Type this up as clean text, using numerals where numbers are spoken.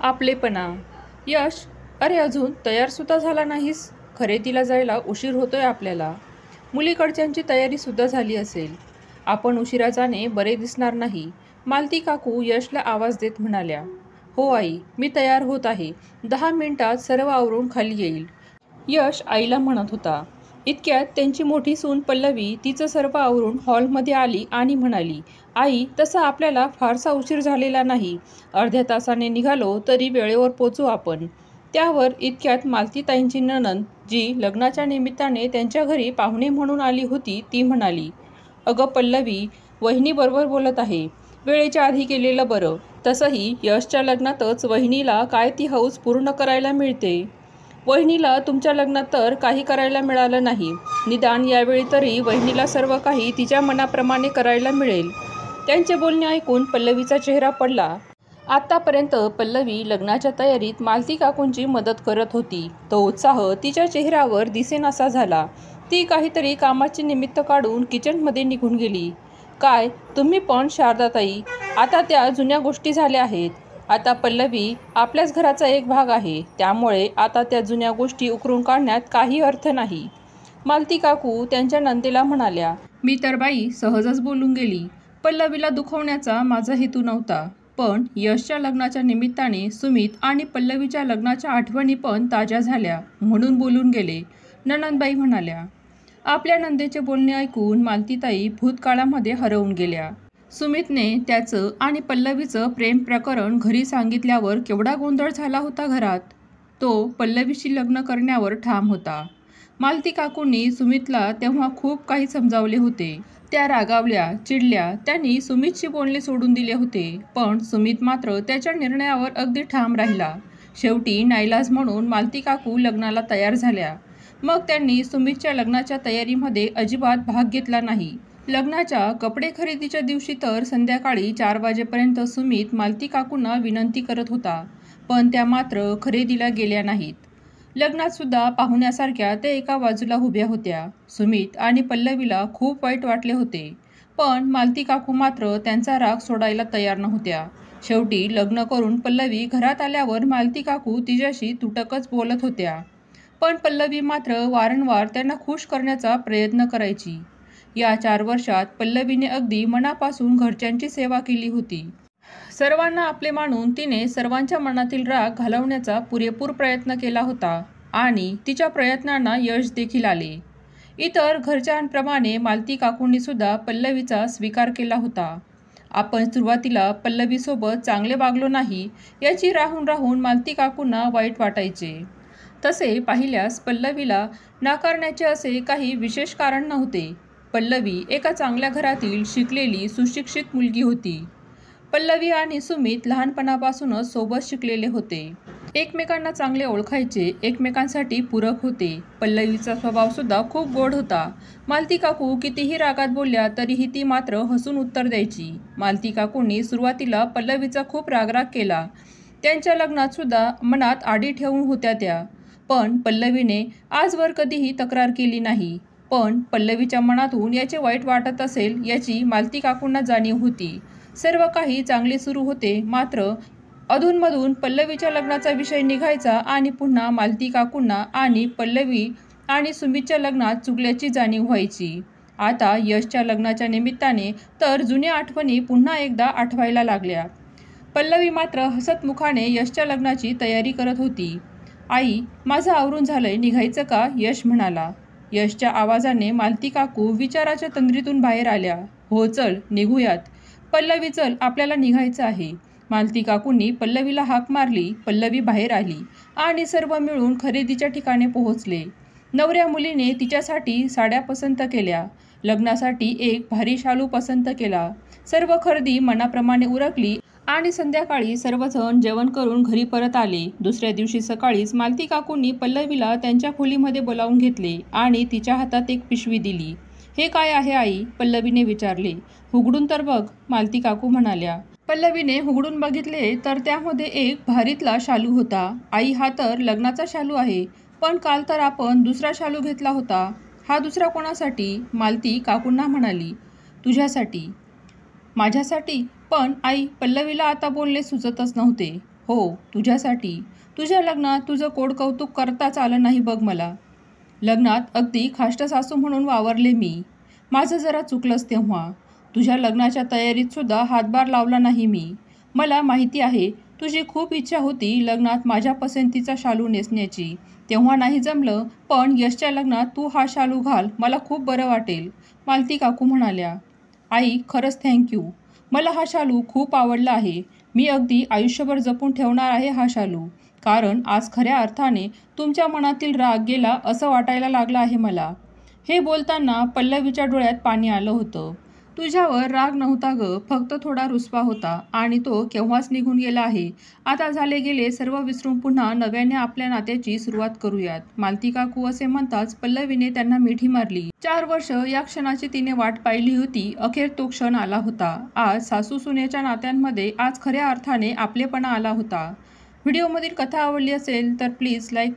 आपलेपणा. यश, अरे अजून तयारसुद्धा झाला नाहीस? खरेदीला जायला उशीर होतोय आपल्याला. मुलीकडच्यांची तयारीसुद्धा झाली असेल. आपण उशिरा जाणे बरे दिसणार नाही. मालती काकू यशला आवाज देत म्हणाल्या. हो आई, मी तयार होत आहे. 10 मिनिटात सर्व आवरून खाली येईल. यश आईला म्हणत होता. इतक्यात त्यांची मोठी सून पल्लवी तिचं सर्व आवरून हॉलमध्ये आली आणि म्हणाली, आई, तसा आपल्याला फारसा उशीर झालेला नाही. अर्ध्या तासाने निघालो तरी वेळेवर पोचू आपण. त्यावर इतक्यात मालतीताईंची नणंद, जी लग्नाच्या निमित्ताने त्यांच्या घरी पाहुणे म्हणून आली होती, ती म्हणाली, अगं पल्लवी, वहिनी बरोबर बोलत आहे. वेळेच्या आधी केलेलं बरं. तसंही यशच्या लग्नातच वहिनीला काय ती हौस पूर्ण करायला मिळते. वहिनीला तुमच्या लग्नात तर काही करायला मिळालं नाही. निदान यावेळी तरी वहिनीला सर्व काही तिच्या मनाप्रमाणे करायला मिळेल. त्यांचे बोलणे ऐकून पल्लवीचा चेहरा पडला. आत्तापर्यंत पल्लवी लग्नाच्या तयारीत मालती काकूंची मदत करत होती. तो उत्साह तिच्या चेहऱ्यावर दिसेनासा झाला. ती काहीतरी कामाचे निमित्त काढून किचनमध्ये निघून गेली. काय तुम्ही पण शारदाताई, आता त्या जुन्या गोष्टी झाल्या आहेत. आता पल्लवी आपल्याच घराचा एक भाग आहे. त्यामुळे आता त्या जुन्या गोष्टी उकरून काढण्यात काही अर्थ नाही. मालती काकू त्यांच्या नंदेला म्हणाल्या. मी तर बाई सहजच बोलून गेली. पल्लवीला दुखवण्याचा माझा हेतू नव्हता. पण यशच्या लग्नाच्या निमित्ताने सुमित आणि पल्लवीच्या लग्नाच्या आठवणी पण ताज्या झाल्या म्हणून बोलून गेले. नणंदबाई म्हणाल्या. आपल्या नंदेचे बोलणे ऐकून मालतीताई भूतकाळामध्ये हरवून गेल्या. सुमितने त्याचं आणि पल्लवीचं प्रेम प्रकरण घरी सांगितल्यावर केवढा गोंधळ झाला होता घरात. तो पल्लवीशी लग्न करण्यावर ठाम होता. मालती काकूंनी सुमितला तेव्हा खूप काही समजावले होते. त्या रागावल्या, चिडल्या. त्यांनी सुमितशी बोलणे सोडून दिले होते. पण सुमित मात्र त्याच्या निर्णयावर अगदी ठाम राहिला. शेवटी नाईलाज म्हणून मालती काकू लग्नाला तयार झाल्या. मग त्यांनी सुमितच्या लग्नाच्या तयारीमध्ये अजिबात भाग घेतला नाही. लग्नाच्या कपडे खरेदीच्या दिवशी तर संध्याकाळी 4 वाजेपर्यंत सुमित मालती काकूंना विनंती करत होता. पण त्या मात्र खरेदीला गेल्या नाहीत. लग्नात सुद्धा पाहुण्यासारख्या त्या एका बाजूला उभ्या होत्या. सुमित आणि पल्लवीला खूप वाईट वाटले होते. पण मालती काकू मात्र त्यांचा राग सोडायला तयार नव्हत्या. शेवटी लग्न करून पल्लवी घरात आल्यावर मालती काकू तिच्याशी तुटकच बोलत होत्या. पण पल्लवी मात्र वारंवार त्यांना खुश करण्याचा प्रयत्न करायची. या 4 वर्षात पल्लवीने अगदी मनापासून घरच्यांची सेवा केली होती. सर्वांना आपले मानून तिने सर्वांच्या मनातील राग घालवण्याचा पुरेपूर प्रयत्न केला होता आणि तिच्या प्रयत्नांना यश देखील आले. इतर घरच्यांप्रमाणे मालती काकूंनी सुद्धा पल्लवीचा स्वीकार केला होता. आपण सुरुवातीला पल्लवीसोबत चांगले वागलो नाही याची राहून राहून मालती काकूंना वाईट वाटायचे. तसे पाहिल्यास पल्लवीला नाकारण्याचे असे काही विशेष कारण नव्हते. पल्लवी एका चांगल्या घरातील शिकलेली सुशिक्षित मुलगी होती. पल्लवी आणि सुमित लहानपणापासूनच सोबत शिकलेले होते. एकमेकांना चांगले ओळखायचे, एकमेकांसाठी पूरक होते. पल्लवीचा स्वभाव सुद्धा खूप गोड होता. मालती काकू कितीही रागात बोलल्या तरीही ती मात्र हसून उत्तर द्यायची. मालती काकूंनी सुरुवातीला पल्लवीचा खूप रागराग केला. त्यांच्या लग्नात सुद्धा मनात आडी ठेवून होत्या त्या. पण पल्लवीने आजवर कधीही तक्रार केली नाही. पण पल्लवीच्या मनातून याचे वाईट वाटत असेल याची मालती काकूंना जाणीव होती. सर्व काही चांगले सुरू होते. मात्र अधूनमधून पल्लवीच्या लग्नाचा विषय निघायचा आणि पुन्हा मालती काकूंना आणि पल्लवी आणि सुमितच्या लग्नात चुकल्याची जाणीव व्हायची. आता यशच्या लग्नाच्या निमित्ताने तर जुन्या आठवणी पुन्हा एकदा आठवायला लागल्या. पल्लवी मात्र हसतमुखाने यशच्या लग्नाची तयारी करत होती. आई, माझं आवरून झालंय, निघायचं का? यश म्हणाला. यशच्या आवाजाने मालती काकू विचाराच्या तंद्रीतून बाहेर आल्या. हो चल, निघूयात. पल्लवी चल, आपल्याला निघायचं आहे. मालती काकूंनी पल्लवीला हाक मारली. पल्लवी बाहेर आली आणि सर्व मिळून खरेदीच्या ठिकाणी पोहोचले. नवऱ्या मुलीने तिच्यासाठी साड्या पसंत केल्या. लग्नासाठी एक भारी शालू पसंत केला. सर्व खरेदी मनाप्रमाणे उरकली आणि संध्याकाळी सर्वजण जेवण करून घरी परत आले. दुसऱ्या दिवशी सकाळीच मालती काकूंनी पल्लवीला त्यांच्या खोलीमध्ये बोलावून घेतले आणि तिच्या हातात एक पिशवी दिली. हे काय आहे आई? पल्लवीने विचारले. उघडून तर बघ, मालती काकू म्हणाल्या. पल्लवीने उघडून बघितले तर त्यामध्ये एक भारीतला शालू होता. आई, हा तर लग्नाचा शालू आहे. पण काल तर आपण दुसरा शालू घेतला होता. हा दुसरा कोणासाठी? मालती काकूंना म्हणाली. तुझ्यासाठी. माझ्यासाठी? पण आई, पल्लवीला आता बोलणे सुचतच नव्हते. हो, तुझ्यासाठी. तुझ्या लग्नात तुझं कौतुक करताच आलं नाही बघ मला. लग्नात अगदी खाष्ट सासू म्हणून वावरले मी. माझं जरा चुकलंच तेव्हा. तुझ्या लग्नाच्या तयारीत सुद्धा हातभार लावला नाही मी. मला माहिती आहे तुझी खूप इच्छा होती लग्नात माझ्या पसंतीचा शालू नेसण्याची. तेव्हा नाही जमलं, पण यशच्या लग्नात तू हा शालू घाल, मला खूप बरं वाटेल, मालती काकू म्हणाल्या. आई, खरंच थँक्यू. मला हा शालू खूप आवडला आहे. मी अगदी आयुष्यभर जपून ठेवणार आहे हा शालू. कारण आज खऱ्या अर्थाने तुमच्या मनातील राग गेला असं वाटायला लागलं आहे मला. हे बोलताना पल्लवीच्या डोळ्यात पाणी आलं होतं. तुझ्यावर राग नव्हता ग, फक्त थोडा रुसवा होता आणि तो केव्हाच निघून गेला आहे. आता झाले गेले सर्व विसरून पुन्हा नव्याने आपल्या नात्याची सुरुवात करूयात. मालती काकू असे म्हणताच पल्लवीने त्यांना मिठी मारली. 4 वर्ष या क्षणाची तिने वाट पाहिली होती. अखेर तो क्षण आला होता. आज सासू सुनेच्या नात्यांमध्ये आज खऱ्या अर्थाने आपलेपणा आला होता. व्हिडिओमधील कथा आवडली असेल तर प्लीज लाईक